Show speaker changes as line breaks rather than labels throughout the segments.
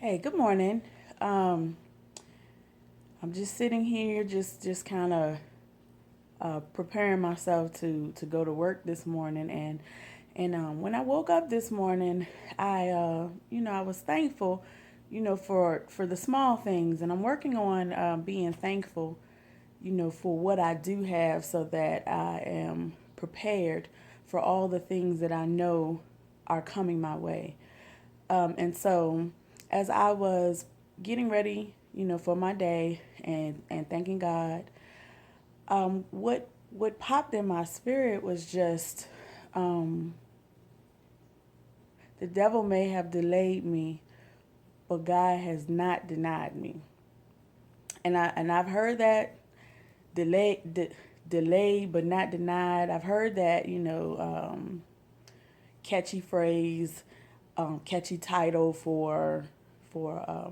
Hey, good morning. Um, I'm just sitting here, just kind of preparing myself to go to work this morning, and when I woke up this morning, I was thankful, for the small things, and I'm working on being thankful, for what I do have, so that I am prepared for all the things that I know are coming my way. And so, as I was getting ready, for my day and thanking God, what popped in my spirit was just um, the devil may have delayed me, but God has not denied me. And I've heard that delayed but not denied. I've heard that catchy phrase, catchy title for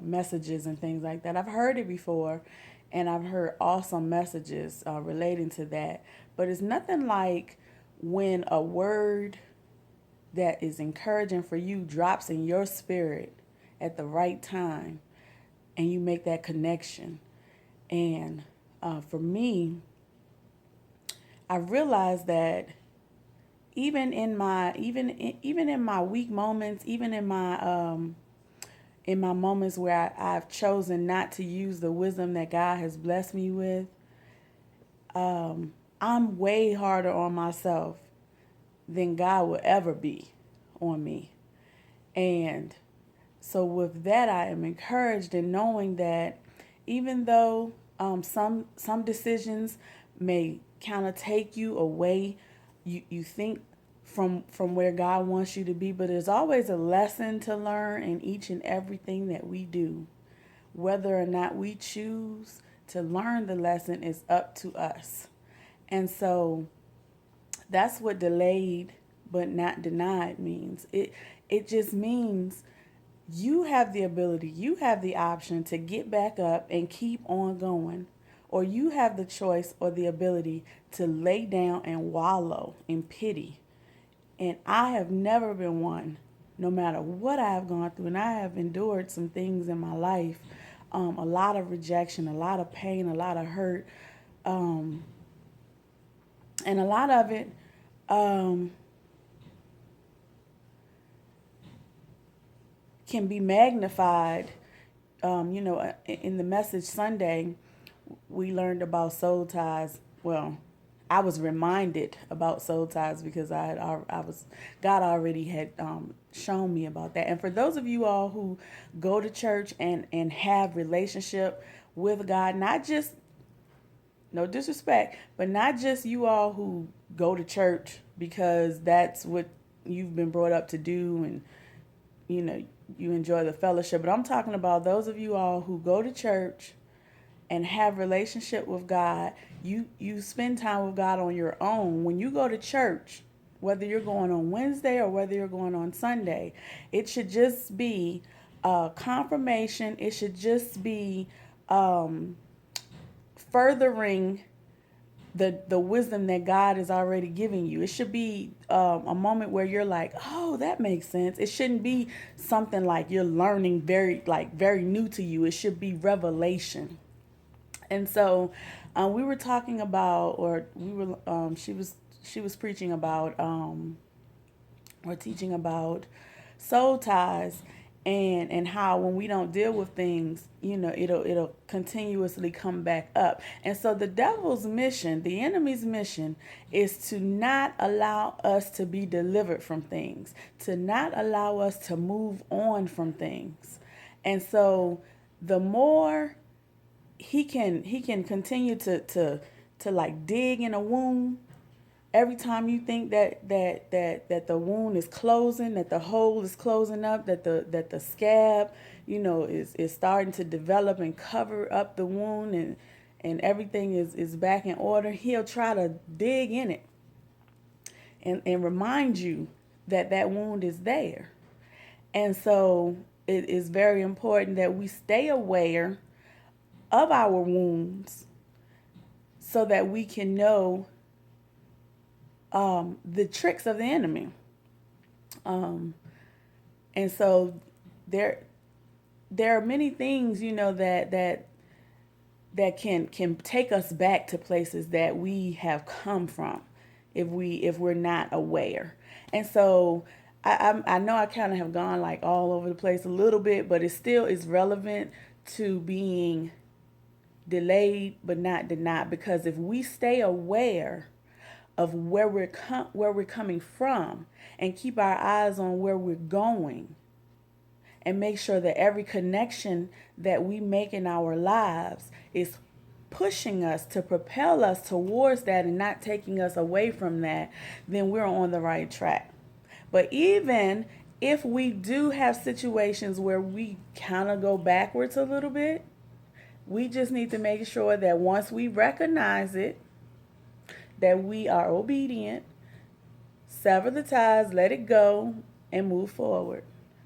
messages and things like that. I've heard it before, and I've heard awesome messages relating to that. But it's nothing like when a word that is encouraging for you drops in your spirit at the right time, and you make that connection. And for me, I realized that even in my weak moments, even in my moments where I've chosen not to use the wisdom that God has blessed me with, I'm way harder on myself than God will ever be on me. And so, with that, I am encouraged in knowing that even though some decisions may kind of take you away, you think from where God wants you to be, but there's always a lesson to learn in each and everything that we do. Whether or not we choose to learn the lesson is up to us. And so that's what delayed but not denied means. It just means you have the ability, you have the option to get back up and keep on going. Or you have the choice or the ability to lay down and wallow in pity. And I have never been one, no matter what I have gone through, and I have endured some things in my life, a lot of rejection, a lot of pain, a lot of hurt, um, and a lot of it um, can be magnified. In the message Sunday, we learned about soul ties. Well, I was reminded about soul ties because I was God already had shown me about that. And for those of you all who go to church and have relationship with God, not just, no disrespect, but not just you all who go to church because that's what you've been brought up to do, and you know you enjoy the fellowship. But I'm talking about those of you all who go to church and have relationship with God. You spend time with God on your own. When you go to church, whether you're going on Wednesday or whether you're going on Sunday, it should just be confirmation. It should just be um, furthering the wisdom that God is already giving you. It should be a moment where you're like, oh, that makes sense. It shouldn't be something like you're learning very new to you. It should be revelation. And so we were talking about, or we were, she was preaching about, or teaching about soul ties, and how when we don't deal with things, it'll continuously come back up. And so the devil's mission, the enemy's mission, is to not allow us to be delivered from things, to not allow us to move on from things. And so the more he can continue to like dig in a wound. Every time you think that the wound is closing, that the hole is closing up, that the scab, is starting to develop and cover up the wound, and everything is back in order, he'll try to dig in it and remind you that that wound is there. And so it is very important that we stay aware of our wounds so that we can know the tricks of the enemy. Um, and so there, there are many things, that can take us back to places that we have come from if we're not aware. And so I know I kind of have gone like all over the place a little bit, but it still is relevant to being delayed but not denied, because if we stay aware of where we're coming from and keep our eyes on where we're going, and make sure that every connection that we make in our lives is pushing us to propel us towards that and not taking us away from that, then we're on the right track. But even if we do have situations where we kind of go backwards a little bit, we just need to make sure that once we recognize it, that we are obedient, sever the ties, let it go, and move forward.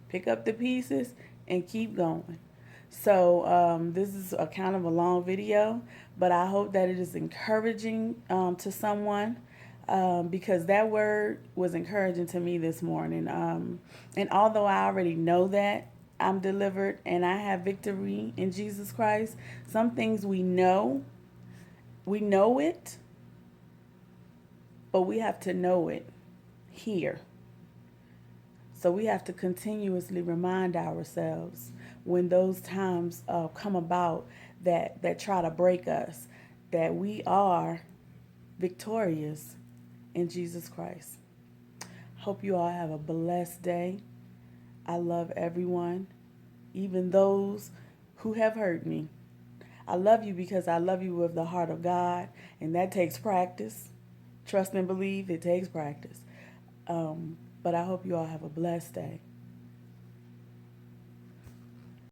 Pick up the pieces and keep going. So this is a kind of a long video, but I hope that it is encouraging to someone, because that word was encouraging to me this morning. And although I already know that I'm delivered and I have victory in Jesus Christ, some things we know it, but we have to know it here. So we have to continuously remind ourselves when those times come about that try to break us, that we are victorious in Jesus Christ. Hope you all have a blessed day. I love everyone, even those who have hurt me. I love you because I love you with the heart of God, and that takes practice. Trust and believe, it takes practice. But I hope you all have a blessed day.